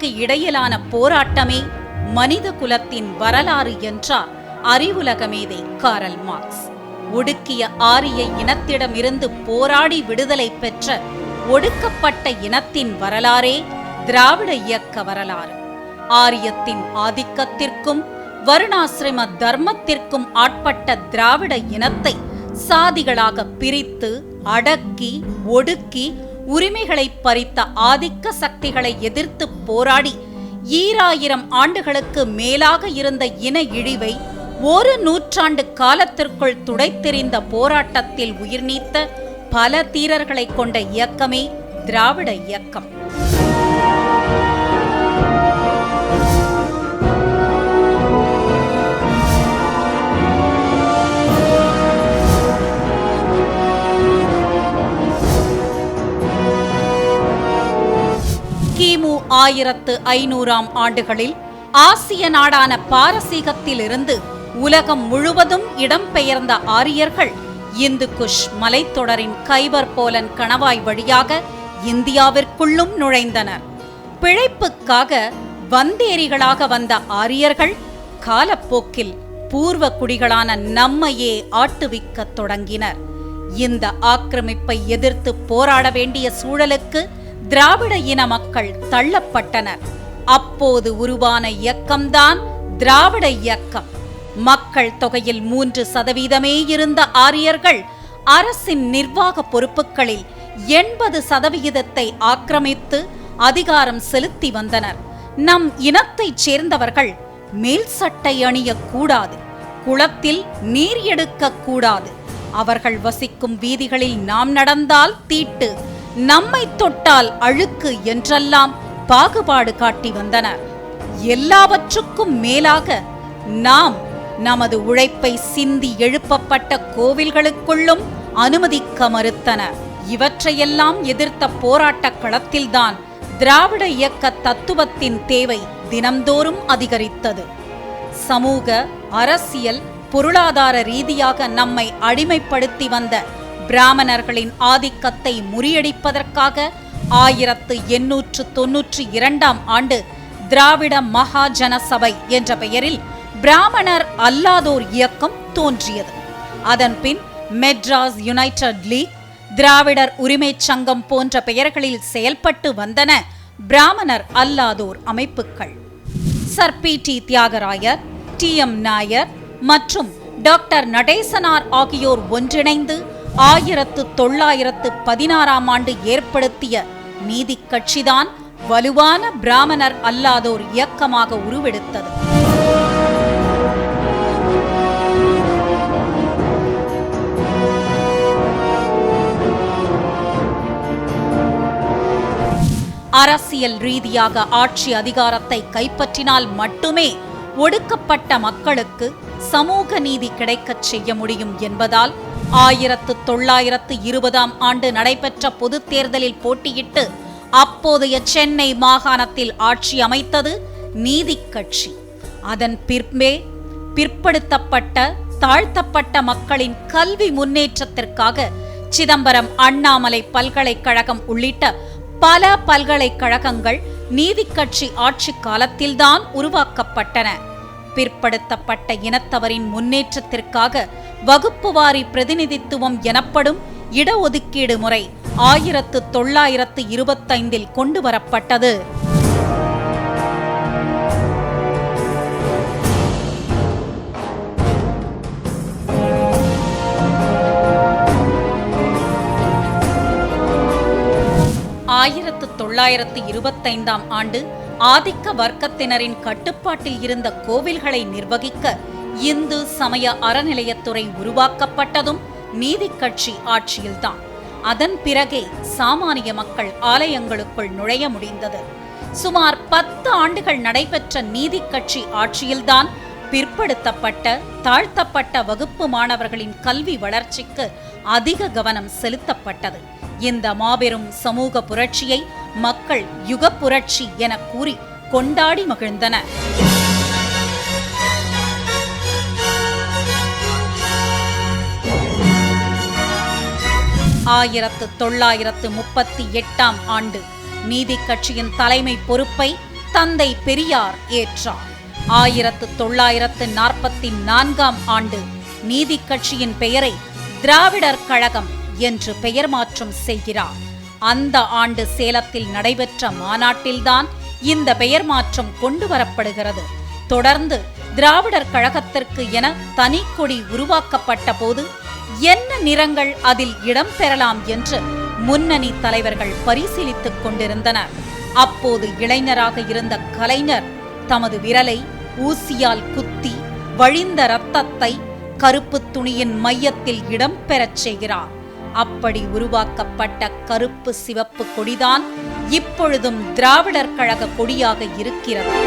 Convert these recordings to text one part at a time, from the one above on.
நீதிக்கு இடையிலான போராட்டமே மனித குலத்தின் வரலாறு என்றார் அறிவுலக மேதை காரல் மார்க்ஸ். ஒடுக்கிய ஆரிய இனத்திடமிருந்து போராடி விடுதலை பெற்ற ஒடுக்கப்பட்ட இனத்தின் வரலாறே திராவிட இயக்க வரலாறு. ஆரியத்தின் ஆதிக்கத்திற்கும் வருணாசிரம தர்மத்திற்கும் ஆட்பட்ட திராவிட இனத்தை சாதிகளாக பிரித்து அடக்கி ஒடுக்கி உரிமைகளை பறித்த ஆதிக்க சக்திகளை எதிர்த்து போராடி 2000 ஆண்டுகளுக்கு மேலாக இருந்த இன இழிவை 1 நூற்றாண்டு காலத்திற்குள் துடைத்தெறிந்த போராட்டத்தில் உயிர் நீத்த பல தீரர்களை கொண்ட இயக்கமே திராவிட இயக்கம். கிமு 1500ஆம் ஆண்டுகளில் ஆசிய நாடான பாரசீகத்திலிருந்து உலகம் முழுவதும் இடம்பெயர்ந்த ஆரியர்கள் இந்து குஷ் மலைத்தொடரின் கைபர் போலன் கணவாய் வழியாக இந்தியாவிற்குள்ளும் நுழைந்தனர். பிழைப்புக்காக வந்தேரிகளாக வந்த ஆரியர்கள் காலப்போக்கில் பூர்வ குடிகளான நம்மையே ஆட்டுவிக்க தொடங்கினர். இந்த ஆக்கிரமிப்பை எதிர்த்து போராட வேண்டிய சூழலுக்கு திராவிட இன மக்கள் தள்ளப்பட்டனர். அப்போது உருவான இயக்கம்தான் திராவிட இயக்கம். மக்கள் தொகையில் 3% இருந்த ஆரியர்கள் அரசின் நிர்வாக பொறுப்புகளில் 80% ஆக்கிரமித்து அதிகாரம் செலுத்தி வந்தனர். நம் இனத்தைச் சேர்ந்தவர்கள் மேல் சட்டை அணியக்கூடாது, குளத்தில் நீர் எடுக்க கூடாது, அவர்கள் வசிக்கும் வீதிகளில் நாம் நடந்தால் தீட்டு, நம்மை தொட்டால் அழுக்கு என்றெல்லாம் பாகுபாடு காட்டி வந்தனர். எல்லாவற்றுக்கும் மேலாக நாம் நமது உழைப்பை சிந்தி எழுப்பப்பட்ட கோவில்களுக்குள்ளும் அனுமதிக்க மறுத்தனர். இவற்றையெல்லாம் எதிர்த்த போராட்ட களத்தில்தான் திராவிட இயக்க தத்துவத்தின் தேவை தினம்தோறும் அதிகரித்தது. சமூக, அரசியல், பொருளாதார ரீதியாக நம்மை அடிமைப்படுத்தி வந்த பிராமணர்களின் ஆதிக்கத்தை முறியடிப்பதற்காக 1892ஆம் ஆண்டு திராவிட மகாஜன சபை என்ற பெயரில் பிராமணர் அல்லாதோர் இயக்கம் தோன்றியது. அதன்பின் மெட்ராஸ் யுனைடெட் லீக், திராவிடர் உரிமைச் சங்கம் போன்ற பெயர்களில் செயல்பட்டு வந்தன பிராமணர் அல்லாதோர் அமைப்புகள். Sir P T. Thyagarayar, T M. Nair மற்றும் டாக்டர் நடேசனார் ஆகியோர் ஒன்றிணைந்து 1916ஆம் ஆண்டு ஏற்படுத்திய நீதி கட்சிதான் வலுவான பிராமணர் அல்லாதோர் இயக்கமாக உருவெடுத்தது. அரசியல் ரீதியாக ஆட்சி அதிகாரத்தை கைப்பற்றினால் மட்டுமே ஒடுக்கப்பட்ட மக்களுக்கு சமூக நீதி கிடைக்கச் செய்ய முடியும் என்பதால் 1920ஆம் ஆண்டு நடைபெற்ற பொதுத் தேர்தலில் போட்டியிட்டு அப்போதைய சென்னை மாகாணத்தில் ஆட்சி அமைத்தது நீதி கட்சி. அதன் பிற்படுத்தப்பட்ட தாழ்த்தப்பட்ட மக்களின் கல்வி முன்னேற்றத்திற்காக சிதம்பரம் அண்ணாமலை பல்கலைக்கழகம் உள்ளிட்ட பல பல்கலைக்கழகங்கள் நீதி கட்சி ஆட்சி காலத்தில்தான் உருவாக்கப்பட்டன. பிற்படுத்தப்பட்ட இனத்தவரின் முன்னேற்றத்திற்காக வகுப்புவாரி பிரதிநிதித்துவம் எனப்படும் இடஒதுக்கீடு முறை 1925இல் கொண்டு வரப்பட்டது. ஆயிரத்து 1925ஆம் ஆண்டு ஆதிக்க வர்க்கத்தினரின் கட்டுப்பாட்டில் இருந்த கோவில்களை நிர்வகிக்க இந்து சமய அறநிலையத்துறை உருவாக்கப்பட்டதும் நீதி கட்சி ஆட்சியில்தான். அதன் பிறகே சாமானிய மக்கள் ஆலயங்களுக்குள் நுழைய முடிந்தது. சுமார் 10 ஆண்டுகள் நடைபெற்ற நீதி கட்சி ஆட்சியில்தான் பிற்படுத்தப்பட்ட தாழ்த்தப்பட்ட வகுப்பு மாணவர்களின் கல்வி வளர்ச்சிக்கு அதிக கவனம் செலுத்தப்பட்டது. இந்த மாபெரும் சமூக புரட்சியை மக்கள் யுக புரட்சி என கூறி கொண்டாடி மகிழ்ந்தனர். 1938ஆம் ஆண்டு நீதி கட்சியின் தலைமை பொறுப்பை தந்தை பெரியார் ஏற்றார். 1944 ஆண்டு நீதி கட்சியின் பெயரை திராவிடர் கழகம் என்று பெயர் மாற்றம் செய்கிறார். அந்த ஆண்டு சேலத்தில் நடைபெற்ற மாநாட்டில்தான் இந்த பெயர் மாற்றம் கொண்டு வரப்படுகிறது. தொடர்ந்து திராவிடர் கழகத்திற்கு என தனி கொடி உருவாக்கப்பட்ட போது என்ன நிறங்கள் அதில் இடம்பெறலாம் என்று முன்னணி தலைவர்கள் பரிசீலித்துக் கொண்டிருந்தனர். அப்போது இளைஞராக இருந்த கலைஞர் தமது விரலை ஊசியால் குத்தி வழிந்த இரத்தத்தை கருப்பு துணியின் மையத்தில் இடம்பெறச் செய்கிறார். அப்படி உருவாக்கப்பட்ட கருப்பு சிவப்பு கொடிதான் இப்பொழுதும் திராவிடர் கழக கொடியாக இருக்கிறது.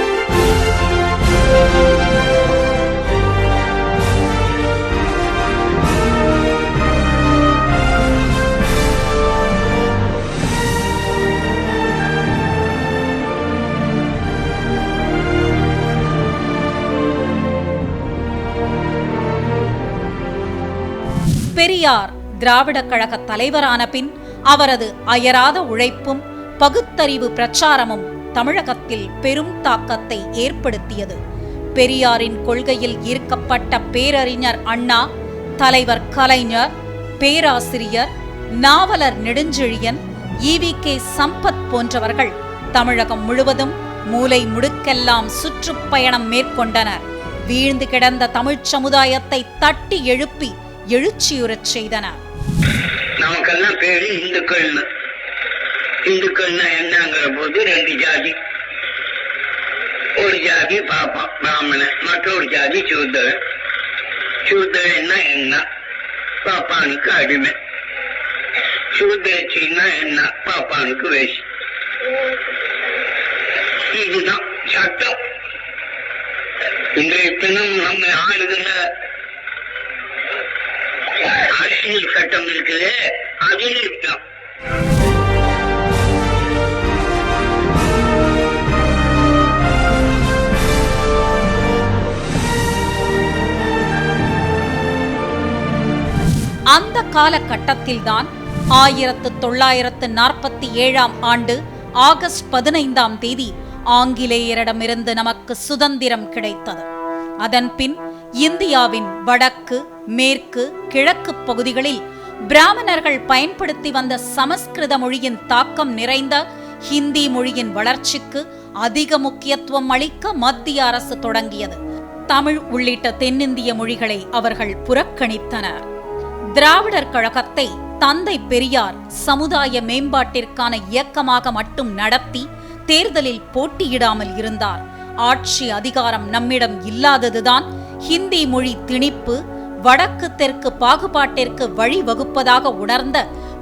பெரியார் திராவிட கழக தலைவரான பின் அவரது அயராத உழைப்பும் பகுத்தறிவு பிரச்சாரமும் தமிழகத்தில் பெரும் தாக்கத்தை ஏற்படுத்தியது. பெரியாரின் கொள்கையில் ஈர்க்கப்பட்ட பேரறிஞர் அண்ணா, தலைவர் கலைஞர், பேராசிரியர், நாவலர் நெடுஞ்செழியன், EVK சம்பத் போன்றவர்கள் தமிழகம் முழுவதும் மூலை முடுக்கெல்லாம் சுற்றுப்பயணம் மேற்கொண்டனர். வீழ்ந்து கிடந்த தமிழ்ச் சமுதாயத்தை தட்டி எழுப்பி எழுச்சியுறச் செய்தனர். நமக்கெல்லாம் பேரு இந்துக்கள்னா என்னங்கிற போது ரெண்டு ஜாதி. ஒரு ஜாதி பாப்பான் பிராமணன், மற்றொரு ஜாதி சூத்திரன். சூத்திரன்னா என்ன? பாப்பானுக்கு அடிமை. சூத்திரச்சின்னா என்ன? பாப்பானுக்கு வேசி. இதுதான் சட்டம். இன்றைய தினம் நம்ம ஆளுகிற அரசியல் சட்டம் இருக்குது, அதில் இருக்கலாம். அந்த காலகட்டத்தில்தான் 1947 ஆண்டு ஆகஸ்ட் 15 ஆங்கிலேயரிடமிருந்து நமக்கு சுதந்திரம் கிடைத்தது. அதன் பின் இந்தியாவின் வடக்கு, மேற்கு, கிழக்கு பகுதிகளில் பிராமணர்கள் பயன்படுத்தி வந்த சமஸ்கிருத மொழியின் தாக்கம் நிறைந்த ஹிந்தி மொழியின் வளர்ச்சிக்கு அதிக முக்கியத்துவம் அளிக்க மத்திய அரசு தொடங்கியது. தமிழ் உள்ளிட்ட தென்னிந்திய மொழிகளை அவர்கள் புறக்கணித்தனர். திராவிடர் கழகத்தை தந்தை பெரியார் சமுதாய மேம்பாட்டிற்கான இயக்கமாக மட்டும் நடத்தி தேர்தலில் போட்டியிடாமல் இருந்தார். ஆட்சி அதிகாரம் நம்மிடம் இல்லாததுதான் ஹிந்தி மொழி திணிப்பு, வடக்கு தெற்கு பாகுபாட்டிற்கு வழிவகுப்பதாக உணர்ந்த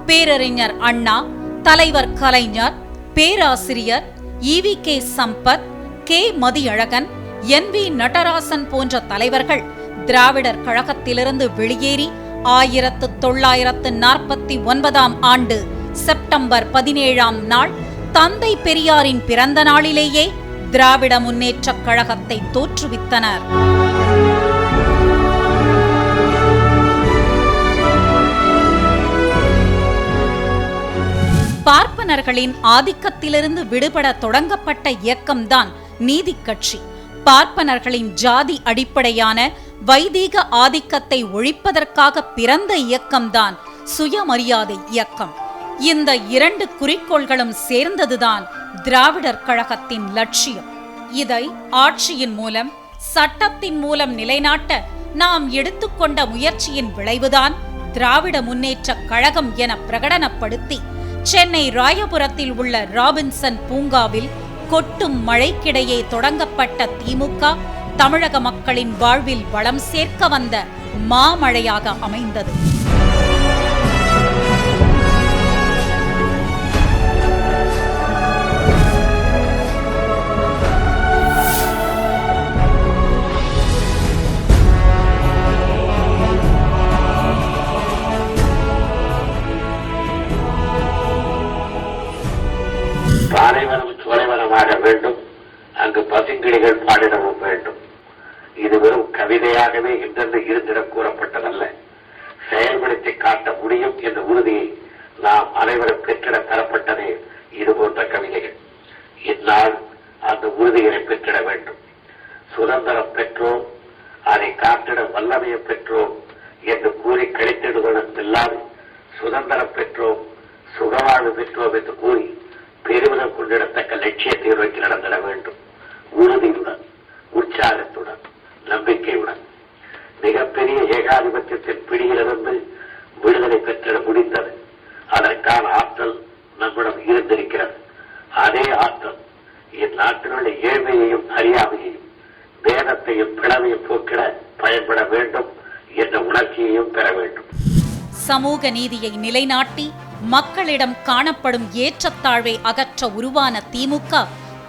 பேரறிஞர் அண்ணா, தலைவர் கலைஞர், பேராசிரியர் EVK Sampath, K Mathiyazhagan, NV Natarajan போன்ற தலைவர்கள் திராவிடர் கழகத்திலிருந்து வெளியேறி 1949 ஆண்டு செப்டம்பர் 17 தந்தை பெரியாரின் பிறந்த நாளிலேயே திராவிட முன்னேற்றக் கழகத்தை தோற்றுவித்தனர். பார்ப்பனர்களின் ஆதிக்கத்திலிருந்து விடுபட தொடங்கப்பட்ட இயக்கம்தான் நீதி கட்சி. பார்ப்பனர்களின் ஜாதி அடிப்படையான வைதீக ஆதிக்கத்தை ஒழிப்பதற்காக பிறந்த இயக்கம்தான் சுயமரியாதை இயக்கம். இந்த இரண்டு குறிக்கோள்களும் சேர்ந்ததுதான் திராவிடர் கழகத்தின் லட்சியம். இதை ஆட்சியின் மூலம், சட்டத்தின் மூலம் நிலைநாட்ட நாம் எடுத்துக்கொண்ட முயற்சியின் விளைவுதான் திராவிட முன்னேற்றக் கழகம் என பிரகடனப்படுத்தி சென்னை ராயபுரத்தில் உள்ள ராபின்சன் பூங்காவில் கொட்டும் மழைக்கிடையே தொடங்கப்பட்ட திமுக தமிழக மக்களின் வாழ்வில் வளம் சேர்க்க வந்த மாமழையாக அமைந்தது. பாலைவனம் சோலைவனமாக வேண்டும், அங்கு பசுங்கிளிகள் பாடிடவும் வேண்டும். இது வெறும் கவிதையாகவே இன்றென்று இருந்திடம் கூறப்பட்டதல்ல. செயல்படுத்தி காட்ட முடியும் என்ற உறுதியை நாம் அனைவரும் பெற்றிட தரப்பட்டதே இது போன்ற கவிதைகள். இந்நாள் அந்த உறுதிகளை பெற்றிட வேண்டும். சுதந்திரம் பெற்றோம், அதை காத்திட வல்லமையை பெற்றோம் என்று கூறி கிடைத்திடுவதற்கில்லாது சுதந்திரம் பெற்றோம், சுகவாழ்வு பெற்றோம் என்று கூறி பெருமிதம் கொண்டிடத்தக்க லட்சியத்தை நோக்கி நடந்திட வேண்டும். உறுதியுடன், உற்சாகத்துடன், நம்பிக்கையுடன் மிகப்பெரிய ஏகாதிபத்தியத்தின் பிடியிலிருந்து விடுதலை பெற்றிட முடிந்தது. அதற்கான ஆற்றல் நம்மிடம் இருந்திருக்கிறது. அதே ஆற்றல் இந்நாட்டினுடைய ஏழ்மையையும் அறியாமையையும் வேதத்தையும் பிளவையும் போக்கிட பயன்பட வேண்டும் என்ற உணர்ச்சியையும் பெற வேண்டும். சமூக நீதியை நிலைநாட்டி மக்களிடம் காணப்படும் ஏற்றத்தாழ்வை அகற்ற உருவான திமுக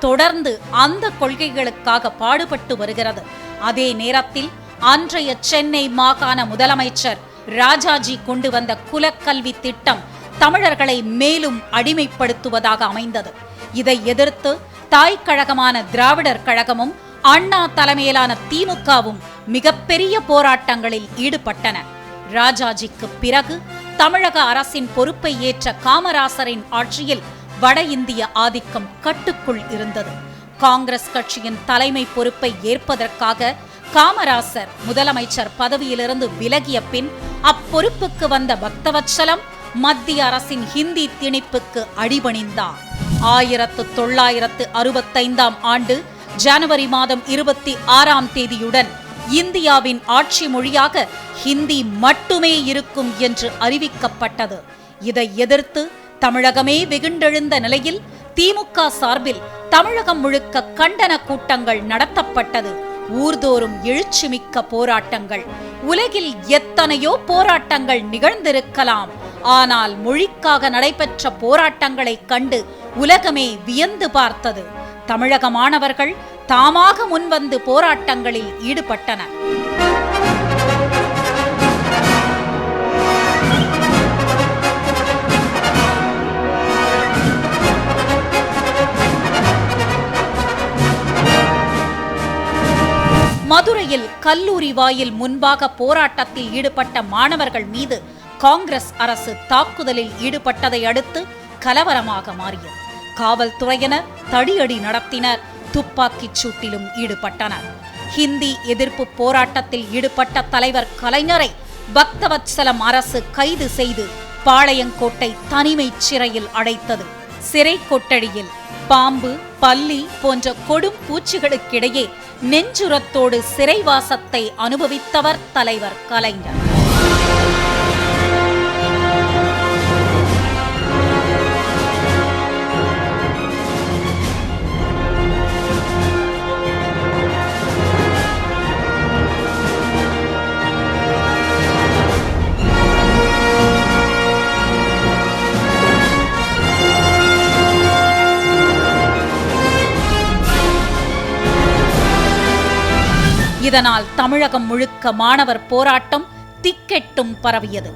தொடர்ந்து அந்த கொள்கைகளுக்காக பாடுபட்டு வருகிறது. அதே நேரத்தில் அன்றைய சென்னை மாகாண முதலமைச்சர் ராஜாஜி கொண்டு வந்த குலக்கல்வி திட்டம் தமிழர்களை மேலும் அடிமைப்படுத்துவதாக அமைந்தது. இதை எதிர்த்து தாய் கழகமான திராவிடர் கழகமும் அண்ணா தலைமையிலான திமுகவும் மிகப்பெரிய போராட்டங்களில் ஈடுபட்டன. ராஜாஜிக்கு பிறகு தமிழக அரசின் பொறுப்பை ஏற்ற காமராசரின் ஆட்சியில் வட இந்திய ஆதிக்கம் கட்டுக்குள் இருந்தது. காங்கிரஸ் கட்சியின் தலைமை பொறுப்பை ஏற்பதற்காக காமராசர் முதலமைச்சர் பதவியிலிருந்து விலகிய பின் அப்பொறுப்புக்கு வந்த பக்தவத்சலம் மத்திய அரசின் ஹிந்தி திணிப்புக்கு அடிபணிந்தார். 1965 ஆண்டு ஜனவரி மாதம் 26ஆம் தேதியுடன் இந்தியாவின் ஆட்சி மொழியாக ஹிந்தி மட்டுமே இருக்கும் என்று அறிவிக்கப்பட்டது. இதை எதிர்த்து தமிழகமே வெகுண்டெழுந்த நிலையில் திமுக சார்பில் தமிழகம் முழுக்க கண்டன கூட்டங்கள் நடத்தப்பட்டது. ஊர்தோறும் எழுச்சிமிக்க போராட்டங்கள். உலகில் எத்தனையோ போராட்டங்கள் நிகழ்ந்திருக்கலாம், ஆனால் மொழிக்காக நடைபெற்ற போராட்டங்களை கண்டு உலகமே வியந்து பார்த்தது. தமிழக மாணவர்கள் தாமாக முன்வந்து போராட்டங்களில் ஈடுபட்டனர். மதுரையில் கல்லூரி வாயில் முன்பாக போராட்டத்தில் ஈடுபட்ட மாணவர்கள் மீது காங்கிரஸ் அரசு தாக்குதலில் ஈடுபட்டதை அடுத்து கலவரமாக மாறியது. காவல்துறையினர் தடியடி நடத்தினர், துப்பாக்கிச் சூட்டிலும் ஈடுபட்டனர். ஹிந்தி எதிர்ப்பு போராட்டத்தில் ஈடுபட்ட தலைவர் கலைஞரை பக்தவத்சலம் அரசு கைது செய்து பாளையங்கோட்டை தனிமை சிறையில் அடைத்தது. சிறை கொட்டடியில் பாம்பு, பல்லி போன்ற கொடும் பூச்சிகளுக்கிடையே நெஞ்சுரத்தோடு சிறைவாசத்தை அனுபவித்தவர் தலைவர் கலைஞர். இதனால் தமிழகம் முழுக்க மாணவர் போராட்டம் திக்கெட்டும் பரவியது.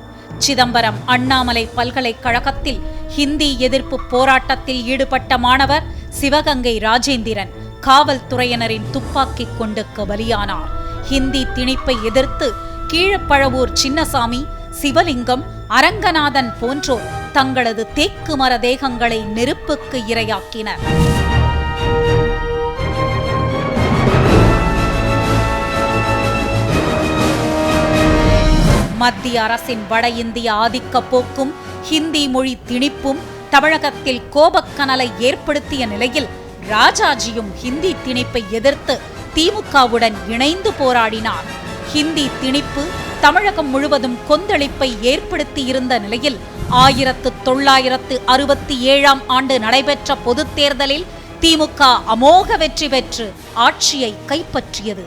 சிதம்பரம் அண்ணாமலை பல்கலைக்கழகத்தில் ஹிந்தி எதிர்ப்பு போராட்டத்தில் ஈடுபட்ட மாணவர் சிவகங்கை ராஜேந்திரன் காவல்துறையினரின் துப்பாக்கி குண்டுக்கு பலியானார். ஹிந்தி திணிப்பை எதிர்த்து கீழப்பழவூர் சின்னசாமி, சிவலிங்கம், அரங்கநாதன் போன்றோர் தங்களது தேக்கு மர தேகங்களை நெருப்புக்கு இரையாக்கினர். மத்திய அரசின் வட இந்திய ஆதிக்க போக்கும் ஹிந்தி மொழி திணிப்பும் தமிழகத்தில் கோபக்கனலை ஏற்படுத்திய நிலையில் ராஜாஜியும் ஹிந்தி திணிப்பை எதிர்த்து திமுகவுடன் இணைந்து போராடினார். ஹிந்தி திணிப்பு தமிழகம் முழுவதும் கொந்தளிப்பை ஏற்படுத்தியிருந்த நிலையில் 1967ஆம் ஆண்டு நடைபெற்ற பொதுத் தேர்தலில் திமுக அமோக வெற்றி பெற்று ஆட்சியை கைப்பற்றியது.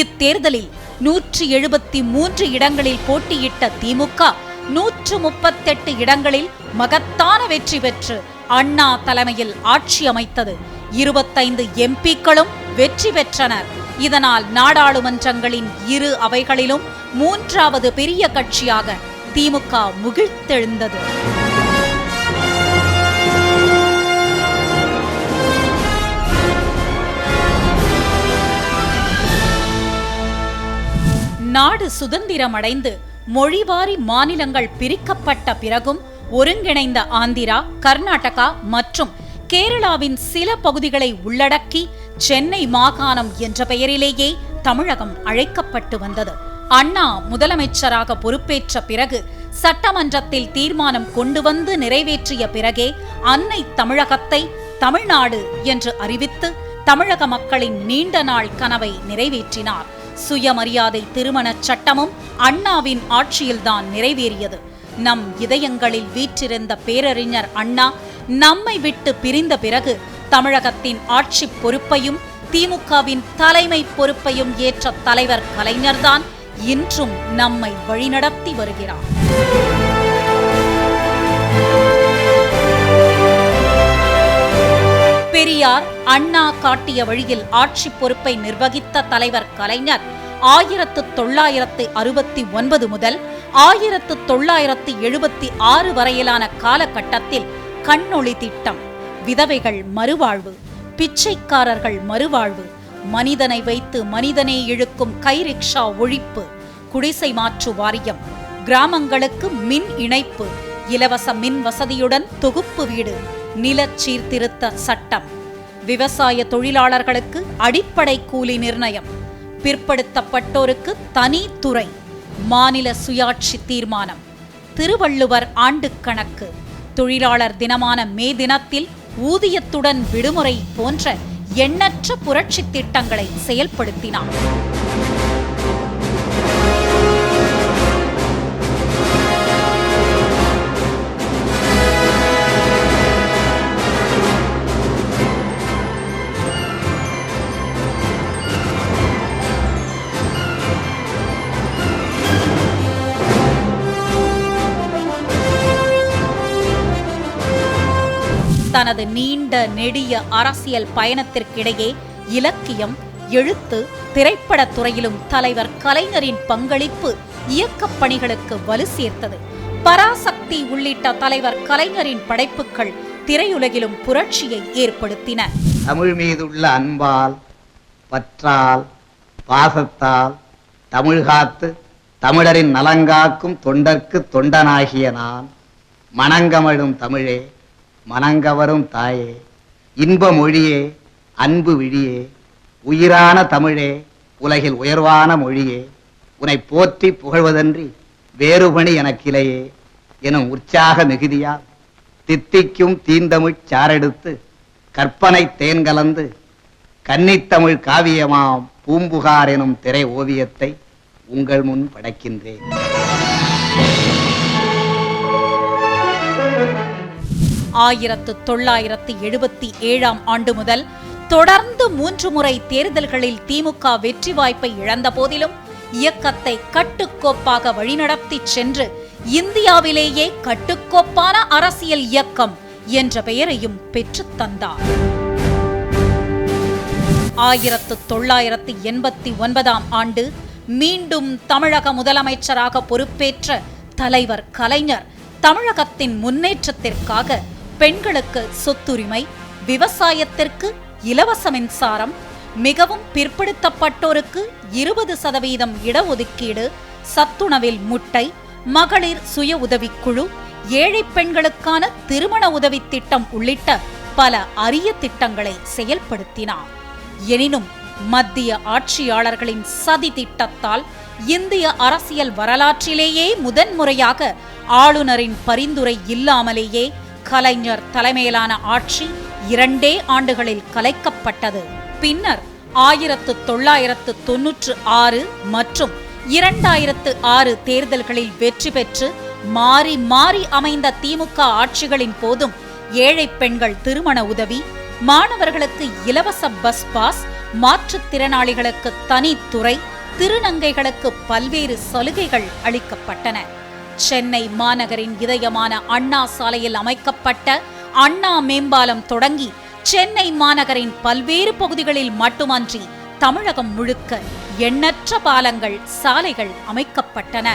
இத்தேர்தலில் 173 இடங்களில் போட்டியிட்ட திமுக 138 இடங்களில் மகத்தான வெற்றி பெற்று அண்ணா தலைமையில் ஆட்சி அமைத்தது. 25 எம்பிக்களும் வெற்றி பெற்றனர். இதனால் நாடாளுமன்றங்களின் இரு அவைகளிலும் 3வது பெரிய கட்சியாக திமுக முகிழ்த்தெழுந்தது. நாடு சுதந்திரமடைந்து மொழிவாரி மாநிலங்கள் பிரிக்கப்பட்ட பிறகும் ஒருங்கிணைந்த ஆந்திரா, கர்நாடகா மற்றும் கேரளாவின் சில பகுதிகளை உள்ளடக்கி சென்னை மாகாணம் என்ற பெயரிலேயே தமிழகம் அழைக்கப்பட்டு வந்தது. அண்ணா முதலமைச்சராக பொறுப்பேற்ற பிறகு சட்டமன்றத்தில் தீர்மானம் கொண்டு வந்து நிறைவேற்றிய பிறகே அன்னை தமிழகத்தை தமிழ்நாடு என்று அறிவித்து தமிழக மக்களின் நீண்ட நாள் கனவை நிறைவேற்றினார். சுயமரியாதை திருமணச் சட்டமும் அண்ணாவின் ஆட்சியில்தான் நிறைவேறியது. நம் இதயங்களில் வீற்றிருந்த பேரறிஞர் அண்ணா நம்மை விட்டு பிரிந்த பிறகு தமிழகத்தின் ஆட்சி பொறுப்பையும் திமுகவின் தலைமை பொறுப்பையும் ஏற்ற தலைவர் கலைஞர்தான் இன்றும் நம்மை வழிநடத்தி வருகிறார். பெரியார் அண்ணா காட்டிய வழியில் ஆட்சி பொறுப்பை நிர்வகித்த தலைவர் கலைஞர் 1969 முதல் 1976 வரையிலான காலகட்டத்தில் கண்ணொளி திட்டம், விதவைகள் மறுவாழ்வு, பிச்சைக்காரர்கள் மறுவாழ்வு, மனிதனை வைத்து மனிதனே இழுக்கும் கைரிக்ஷா ஒழிப்பு, குடிசை மாற்று வாரியம், கிராமங்களுக்கு மின் இணைப்பு, இலவச மின் வசதியுடன் தொகுப்பு வீடு, நில சீர்திருத்த சட்டம், விவசாய தொழிலாளர்களுக்கு அடிப்படை கூலி நிர்ணயம், பிற்படுத்தப்பட்டோருக்கு தனி துறை, மாநில சுயாட்சி தீர்மானம், திருவள்ளுவர் ஆண்டு கணக்கு, தொழிலாளர் தினமான மே தினத்தில் ஊதியத்துடன் விடுமுறை போன்ற எண்ணற்ற புரட்சி திட்டங்களை செயல்படுத்தினார். தனது நீண்ட நெடிய அரசியல் பயணத்திற்கிடையே இலக்கியம், எழுத்து, திரைப்படத் துறையிலும் தலைவர் கலைஞரின் பங்களிப்பு இயக்கப் பணிகளுக்கு வலு சேர்த்தது. பராசக்தி உள்ளிட்ட தலைவர் கலைஞரின் படைப்புகள் திரையுலகிலும் புரட்சியை ஏற்படுத்தின. தமிழ் மீதுள்ள அன்பால், பற்றால், பாசத்தால் தமிழ் காத்து தமிழரின் நலங்காக்கும் தொண்டர்க்கு தொண்டனாகிய நான், மணங்கமழும் தமிழே, மனங்கவரும் தாயே, இன்ப மொழியே, அன்பு விழியே, உயிரான தமிழே, உலகில் உயர்வான மொழியே, உன்னை போற்றி புகழ்வதன்றி வேறுபணி எனக்கிலையே எனும் உற்சாக மிகுதியால் தித்திக்கும் தீந்தமிழ் சாரெடுத்து கற்பனை தேன் கலந்து கன்னித்தமிழ் காவியமாம் பூம்புகார் எனும் திரை ஓவியத்தை உங்கள் முன் படைக்கின்றேன். 1977 ஆண்டு முதல் தொடர்ந்து 3 முறை தேர்தல்களில் திமுக வெற்றி வாய்ப்பை இழந்த போதிலும் இயக்கத்தை கட்டுக்கோப்பாக வழிநடத்தி சென்று இந்தியாவிலேயே கட்டுக்கோப்பான அரசியல் இயக்கம் என்ற பெயரையும் பெற்றுத் தந்தார். 1989 ஆண்டு மீண்டும் தமிழக முதலமைச்சராக பொறுப்பேற்ற தலைவர் கலைஞர் தமிழகத்தின் முன்னேற்றத்திற்காக பெண்களுக்கு சொத்துரிமை, விவசாயத்திற்கு இலவச மின்சாரம், மிகவும் பிற்படுத்தப்பட்டோருக்கு 20% இடஒதுக்கீடு, சத்துணவில் முட்டை, மகளிர் சுய உதவிக்குழு, ஏழை பெண்களுக்கான திருமண உதவி திட்டம் உள்ளிட்ட பல அரிய திட்டங்களை செயல்படுத்தினார். எனினும் மத்திய ஆட்சியாளர்களின் சதி திட்டத்தால் இந்திய அரசியல் வரலாற்றிலேயே முதன்முறையாக ஆளுநரின் பரிந்துரை இல்லாமலேயே கலைஞர் தலைமையிலான ஆட்சி 2 ஆண்டுகளில் கலைக்கப்பட்டது. பின்னர் 1996 மற்றும் 2006 தேர்தல்களில் வெற்றி பெற்று மாறி மாறி அமைந்த திமுக ஆட்சிகளின் போதும் ஏழை பெண்கள் திருமண உதவி, மாணவர்களுக்கு இலவச பஸ் பாஸ், மாற்றுத்திறனாளிகளுக்கு தனித்துறை, திருநங்கைகளுக்கு பல்வேறு சலுகைகள் அளிக்கப்பட்டன. சென்னை மாநகரின் இதயமான அண்ணா சாலையில் அமைக்கப்பட்ட அண்ணா மேம்பாலம் தொடங்கி சென்னை மாநகரின் பல்வேறு பகுதிகளில் மட்டுமன்றி தமிழகம் முழுக்க எண்ணற்ற பாலங்கள், சாலைகள் அமைக்கப்பட்டன.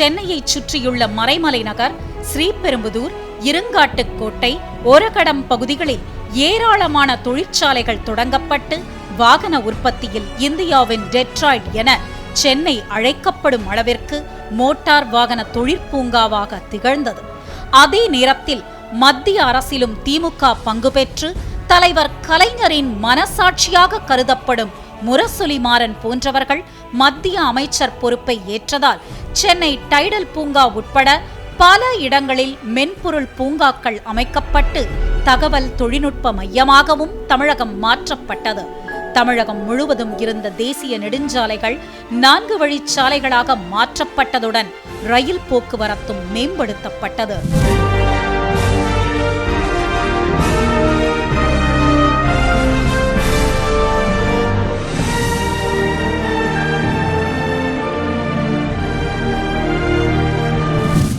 சென்னையைச் சுற்றியுள்ள மறைமலை நகர், ஸ்ரீபெரும்புதூர், இருங்காட்டுக்கோட்டை, ஒரகடம் பகுதிகளில் ஏராளமான தொழிற்சாலைகள் தொடங்கப்பட்டு வாகன உற்பத்தியில் இந்தியாவின் டெட்ராய்ட் என சென்னை அழைக்கப்படும் அளவிற்கு மோட்டார் வாகன தொழிற்பூங்காவாக திகழ்ந்தது. அதே நேரத்தில் மத்திய அரசிலும் திமுக பங்கு பெற்று தலைவர் கலைஞரின் மனசாட்சியாக கருதப்படும் முரசொலி மாறன் போன்றவர்கள் மத்திய அமைச்சர் பொறுப்பை ஏற்றதால் சென்னை டைடல் பூங்கா உட்பட பல இடங்களில் மென்பொருள் பூங்காக்கள் அமைக்கப்பட்டு தகவல் தொழில்நுட்ப மையமாகவும் தமிழகம் மாற்றப்பட்டது. தமிழகம் முழுவதும் இருந்த தேசிய நெடுஞ்சாலைகள் 4 வழிச்சாலைகளாக மாற்றப்பட்டதுடன் ரயில் போக்குவரத்தும் மேம்படுத்தப்பட்டது.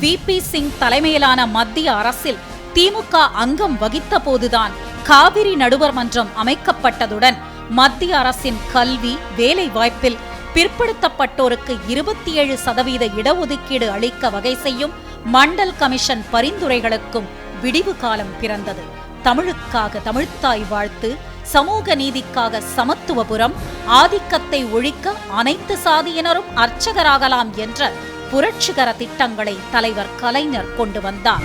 VP சிங் தலைமையிலான மத்திய அரசில் திமுக அங்கம் வகித்த போதுதான் காவிரி நடுவர் மன்றம் அமைக்கப்பட்டதுடன் மத்திய அரசின் கல்வி, வேலை வாய்ப்பில் பிற்படுத்தப்பட்டோருக்கு 27% இடஒதுக்கீடு அளிக்க வகை செய்யும் மண்டல் கமிஷன் பரிந்துரைகளுக்கும் விடிவு காலம் பிறந்தது. தமிழுக்காக தமிழ்த்தாய் வாழ்த்து, சமூக நீதிக்காக சமத்துவபுரம், ஆதிக்கத்தை ஒழிக்க அனைத்து சாதியினரும் அர்ச்சகராகலாம் என்ற புரட்சிகர திட்டங்களை தலைவர் கலைஞர் கொண்டு வந்தார்.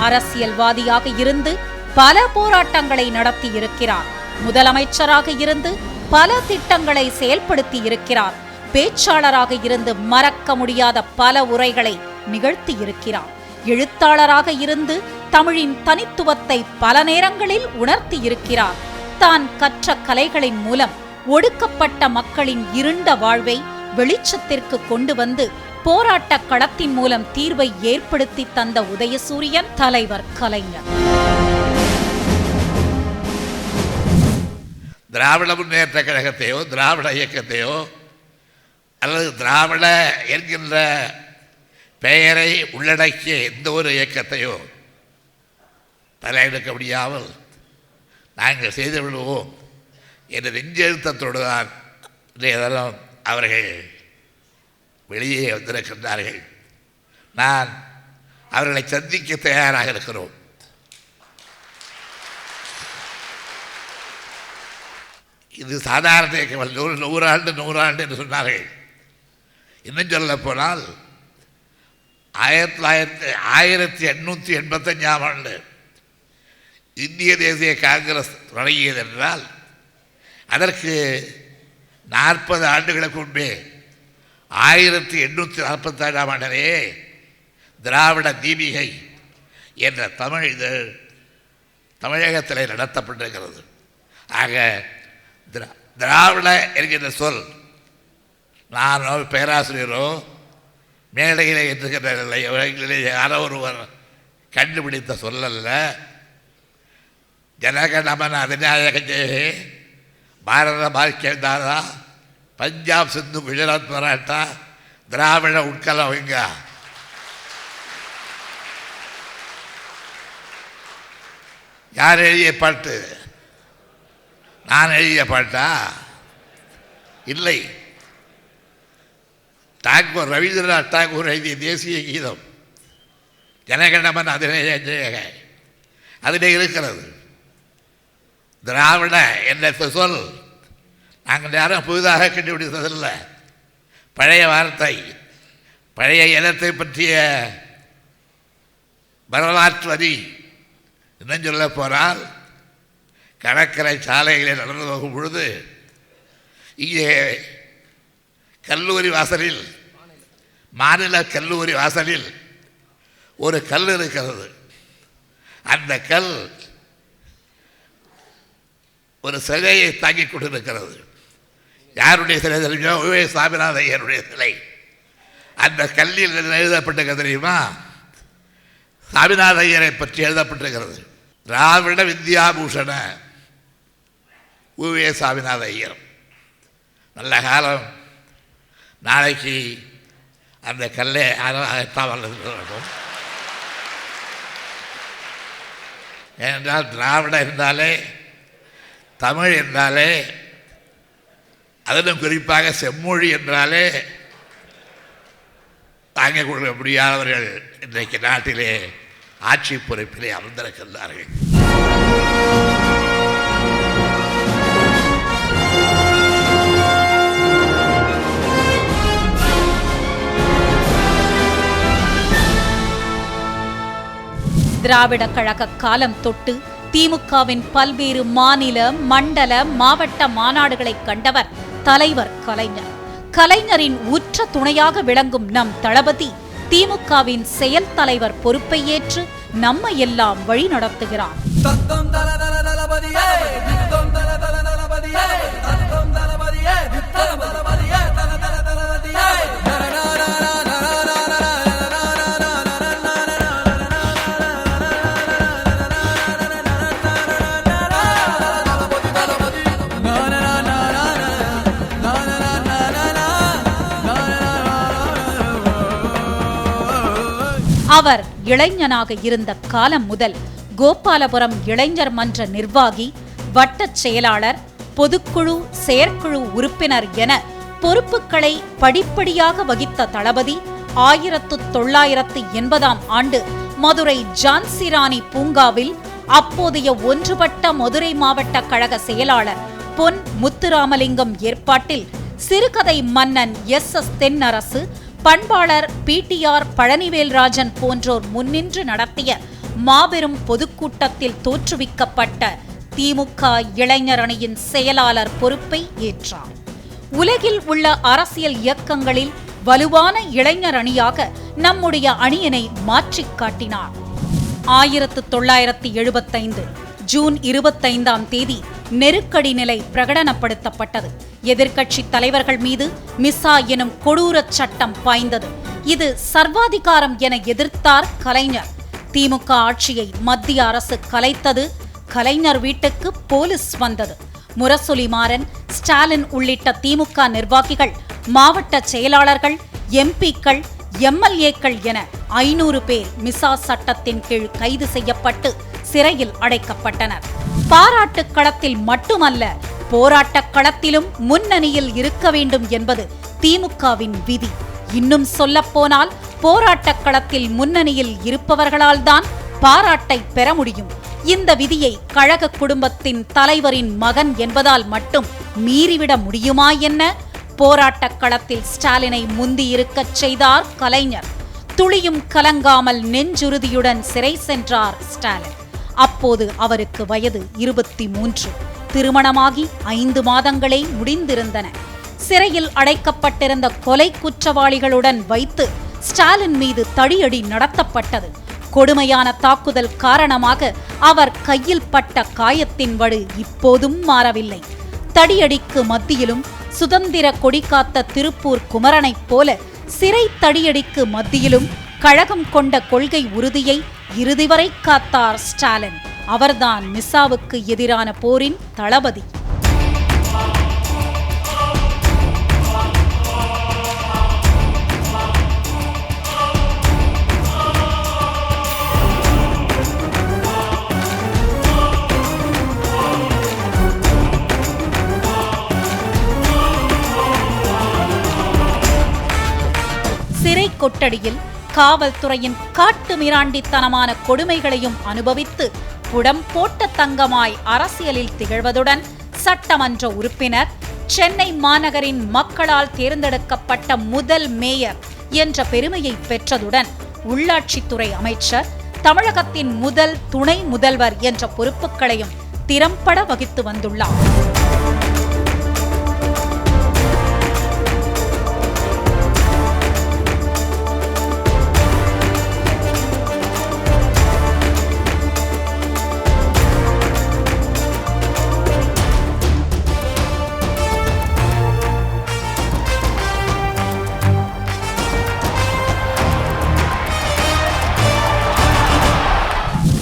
அரசியல்வாதியாக இருந்து பல போராட்டங்களை நடத்தி இருக்கிறார். முதலமைச்சராக இருந்து பல திட்டங்களை செயல்படுத்தி இருக்கிறார். பேச்சாளராக இருந்து மறக்க முடியாத பல உரைகளை நிகழ்த்தி இருக்கிறார். எழுத்தாளராக இருந்து தமிழின் தனித்துவத்தை பல நேரங்களில் உணர்த்தி இருக்கிறார். தான் கற்ற கலைகளின் மூலம் ஒடுக்கப்பட்ட மக்களின் இருண்ட வாழ்வை வெளிச்சத்திற்கு கொண்டு வந்து போராட்ட களத்தின் மூலம் தீர்வை ஏற்படுத்தி தந்த உதயசூரியன் தலைவர் கலைஞர். திராவிட முன்னேற்ற கழகத்தையோ திராவிட இயக்கத்தையோ அல்லது திராவிட என்கின்ற பெயரை உள்ளடக்கிய எந்த ஒரு இயக்கத்தையோ தலையெடுக்க முடியாமல் நாங்கள் செய்து விடுவோம் என்ற நெஞ்செழுத்தத்தோடு தான் இன்றைய தினம் அவர்கள் வெளியே வந்திருக்கின்றார்கள். நான் அவர்களை சந்திக்க தயாராக இருக்கிறோம். இது சாதாரண இயக்கம், 100 என்று சொன்னார்கள். இன்னும் சொல்ல போனால் 1885ஆம் ஆண்டு இந்திய தேசிய காங்கிரஸ் தொடங்கியது என்றால் அதற்கு 40 ஆண்டுகளுக்கு முன்பே 1847ஆம் ஆண்டிலே திராவிட தீபிகை என்ற தமிழ் இதழ் தமிழகத்தில் நடத்தப்பட்டிருக்கிறது. ஆக திராவிட என்கின்ற சொல் நானோ பேராசிரியரோ மேடையிலே இருக்கின்ற யாரோ ஒருவர் கண்டுபிடித்த சொல்லல்ல. ஜனகணமன அதிநாயக ஜெயே, பாரத பாக்கியதாரா, பஞ்சாப் சிந்து குஜராத் மராட்டா, திராவிட உட்கலவங்க. யார் எழுதிய பாட்டு? நான் எழுதிய பாட்டா? இல்லை. டாகூர், ரவீந்திரநாத் டாகூர் எழுதிய தேசிய கீதம் ஜனகணமன அதிநாயக ஜெய அதிலே இருக்கிறது. திராவிட என்ற சொல் நாங்கள் யாரும் புதிதாக கண்டுபிடித்ததில்லை. பழைய வார்த்தை, பழைய இனத்தை பற்றிய வரலாற்று வரி. இன்னும் சொல்ல போனால் கடற்கரை சாலைகளில் நடந்து போகும் பொழுது இங்கே கல்லூரி வாசலில், மாநில கல்லூரி வாசலில் ஒரு கல் இருக்கிறது. அந்த கல் ஒரு சிலையை தாங்கிக் கொண்டிருக்கிறது. யாருடைய சிலை தெரியுமா? சாமிநாத ஐயருடைய சிலை. அந்த கல்லில் எழுதப்பட்டிருக்க தெரியுமா? சாமிநாத ஐயரை பற்றி எழுதப்பட்டிருக்கிறது. திராவிட வித்யாபூஷண சாமிநாத ஐயர். நல்ல காலம். நாளைக்கு அந்த கல்லை அகத்தாமல் இருக்கும். ஏனென்றால் திராவிட என்றாலே, தமிழ் என்றாலே, அதிலும் குறிப்பாக செம்மொழி என்றாலே தாங்கிக் கொள்ள முடியாதவர்கள் இன்றைக்கு நாட்டிலே ஆட்சி பொறுப்பிலே அமர்ந்திருக்கின்றார்கள். திராவிட கழக காலம் தொட்டு திமுகவின் பல்வேறு மாநில, மண்டல, மாவட்ட மாநாடுகளை கண்டவர் தலைவர் கலைஞர். கலைஞரின் உற்ற துணையாக விளங்கும் நம் தளபதி திமுகவின் செயல் தலைவர் பொறுப்பை ஏற்று நம்மை எல்லாம் வழி நடத்துகிறார். அவர் இளைஞனாக இருந்த காலம் முதல் கோபாலபுரம் இளைஞர் மன்ற நிர்வாகி, வட்டச் செயலாளர், பொதுக்குழு, செயற்குழு உறுப்பினர் என பொறுப்புகளை படிப்படியாக வகித்த தளபதி 1980 ஆண்டு மதுரை ஜான்சிராணி பூங்காவில் அப்போதைய ஒன்றுபட்ட மதுரை மாவட்ட கழக செயலாளர் பொன் முத்துராமலிங்கம் ஏற்பாட்டில் சிறுகதை மன்னன் S.S. தென்னரசு, பண்பாளர் PTR பழனிவேல்ராஜன் போன்றோர் முன்னின்று நடத்திய மாபெரும் பொதுக்கூட்டத்தில் தோற்றுவிக்கப்பட்ட திமுக இளைஞர் அணியின் செயலாளர் பொறுப்பை ஏற்றார். உலகில் உள்ள அரசியல் இயக்கங்களில் வலுவான இளைஞர் அணியாக நம்முடைய அணியினை மாற்றிக் காட்டினார். 1975 ஜூன் 25 நெருக்கடி நிலை பிரகடனப்படுத்தப்பட்டது. எதிர்க்கட்சி தலைவர்கள் மீது மிசா எனும் கொடூரச் சட்டம் பாய்ந்தது. இது சர்வாதிகாரம் என எதிர்த்தார் கலைஞர். திமுக ஆட்சியை மத்திய அரசு கலைத்தது. கலைஞர் வீட்டுக்கு போலீஸ் வந்தது. முரசொலி மாறன், ஸ்டாலின் உள்ளிட்ட திமுக நிர்வாகிகள், மாவட்ட செயலாளர்கள், எம்பிக்கள், MLAக்கள் என 500 பேர் மிசா சட்டத்தின் கீழ் கைது செய்யப்பட்டு சிறையில் அடைக்கப்பட்டனர். பாராட்டுக் களத்தில் மட்டுமல்ல, போராட்டக் களத்திலும் முன்னணியில் இருக்க வேண்டும் என்பது திமுகவின் விதி. இன்னும் சொல்லப்போனால் போராட்டக் களத்தில் முன்னணியில் இருப்பவர்களால் தான் பாராட்டை பெற முடியும். இந்த விதியை கழக குடும்பத்தின் தலைவரின் மகன் என்பதால் மட்டும் மீறிவிட முடியுமா என்ன? போராட்டக் களத்தில் ஸ்டாலினை முந்தியிருக்கச் செய்தார் கலைஞர். துளியும் கலங்காமல் நெஞ்சுறுதியுடன் சிறை சென்றார் ஸ்டாலின். அப்போது அவருக்கு வயது 23. திருமணமாகி 5 மாதங்களே முடிந்திருந்தன. சிறையில் அடைக்கப்பட்டிருந்த கொலை குற்றவாளிகளுடன் வைத்து ஸ்டாலின் மீது தடியடி நடத்தப்பட்டது. கொடுமையான தாக்குதல் காரணமாக அவர் கையில் பட்ட காயத்தின் வடு இப்போதும் மாறவில்லை. தடியடிக்கு மத்தியிலும் சுதந்திர கொடி காத்த திருப்பூர் குமரனைப் போல சிறை தடியடிக்கு மத்தியிலும் கழகம் கொண்ட கொள்கை உறுதியை இறுதி வரை காத்தார் ஸ்டாலின். அவர்தான் மிசாவுக்கு எதிரான போரின் தளபதி. சிறை கொட்டடியில் காவல்துறையின் காட்டு மிராண்டித்தனமான கொடுமைகளையும் அனுபவித்து புடம் போட்ட தங்கமாய் அரசியலில் திகழ்வதுடன் சட்டமன்ற உறுப்பினர், சென்னை மாநகரின் மக்களால் தேர்ந்தெடுக்கப்பட்ட முதல் மேயர் என்ற பெருமையை பெற்றதுடன் உள்ளாட்சித்துறை அமைச்சர், தமிழகத்தின் முதல் துணை முதல்வர் என்ற பொறுப்புகளையும் திறம்பட வகித்து வந்துள்ளார்.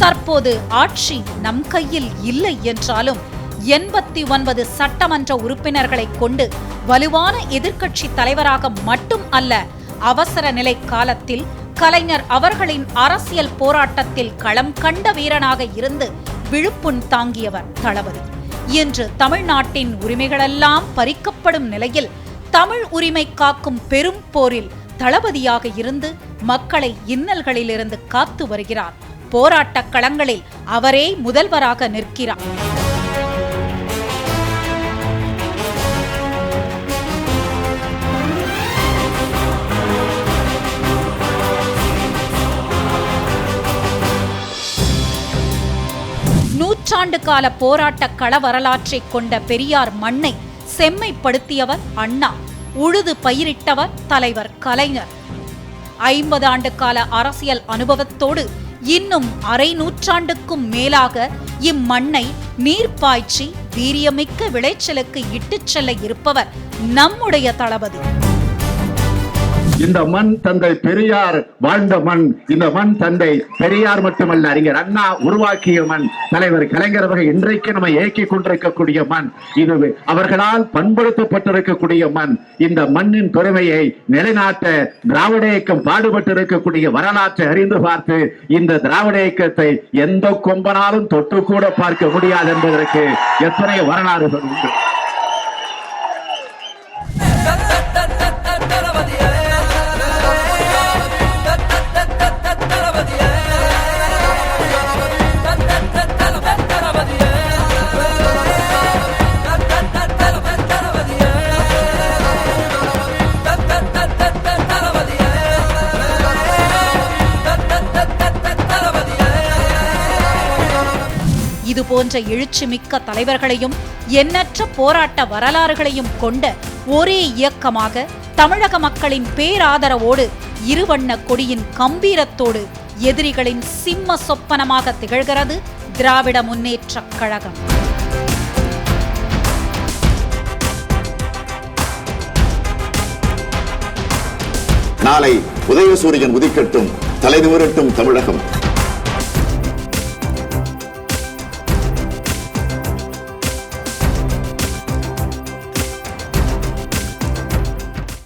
தற்போது ஆட்சி நம் கையில் இல்லை என்றாலும் 89 சட்டமன்ற உறுப்பினர்களை கொண்டு வலுவான எதிர்க்கட்சி தலைவராக மட்டும் அல்ல, அவசர நிலை காலத்தில் கலைஞர் அவர்களின் அரசியல் போராட்டத்தில் களம் கண்ட வீரனாக இருந்து விழுப்புண் தாங்கியவர் தளபதி. இன்று தமிழ்நாட்டின் உரிமைகளெல்லாம் பறிக்கப்படும் நிலையில் தமிழ் உரிமை காக்கும் பெரும் போரில் தளபதியாக இருந்து மக்களை இன்னல்களிலிருந்து காத்து வருகிறார். போராட்டக் களங்களில் அவரே முதல்வராக நிற்கிறார். நூற்றாண்டு கால போராட்ட கள வரலாற்றை கொண்ட பெரியார் மண்ணை செம்மைப்படுத்தியவர் அண்ணா, உழுது பயிரிட்டவர் தலைவர் கலைஞர். 50 ஆண்டு கால அரசியல் அனுபவத்தோடு இன்னும் அரை நூற்றாண்டுக்கும் மேலாக இம்மண்ணை நீர் பாய்ச்சி வீரியமிக்க விளைச்சலுக்கு இட்டுச் செல்ல இருப்பவர் நம்முடைய தளபதி. இந்த மண் தந்தை பெரியார் வாழ்ந்த மண். இந்த மண் தந்தை பெரியார் மட்டுமல்ல, அறிஞர் அண்ணா உருவாக்கிய மண். தலைவர் கலைஞர் அவர்கள் இன்றைக்கு நம்ம இயக்கிக் கொண்டிருக்கக்கூடிய மண். இது அவர்களால் பண்படுத்தப்பட்டிருக்கக்கூடிய மண். இந்த மண்ணின் பெருமையை நிலைநாட்ட திராவிட இயக்கம் பாடுபட்டு இருக்கக்கூடிய வரலாற்றை அறிந்து பார்த்து இந்த திராவிட இயக்கத்தை எந்த கொம்பனாலும் தொட்டு கூட பார்க்க முடியாது என்பதற்கு எத்தனை வரலாறுகள் உண்டு. இதுபோன்ற எழுச்சிமிக்க தலைவர்களையும் எண்ணற்ற போராட்ட வரலாறுகளையும் கொண்ட ஒரே இயக்கமாக தமிழக மக்களின் பேராதரவோடு இருவண்ண கொடியின் கம்பீரத்தோடு எதிரிகளின் சிம்ம சொப்பனமாக திகழ்கிறது திராவிட முன்னேற்றக் கழகம். நாளை உதயசூரியன் உதிக்கட்டும், தலைநிமிரட்டும் தமிழகம்.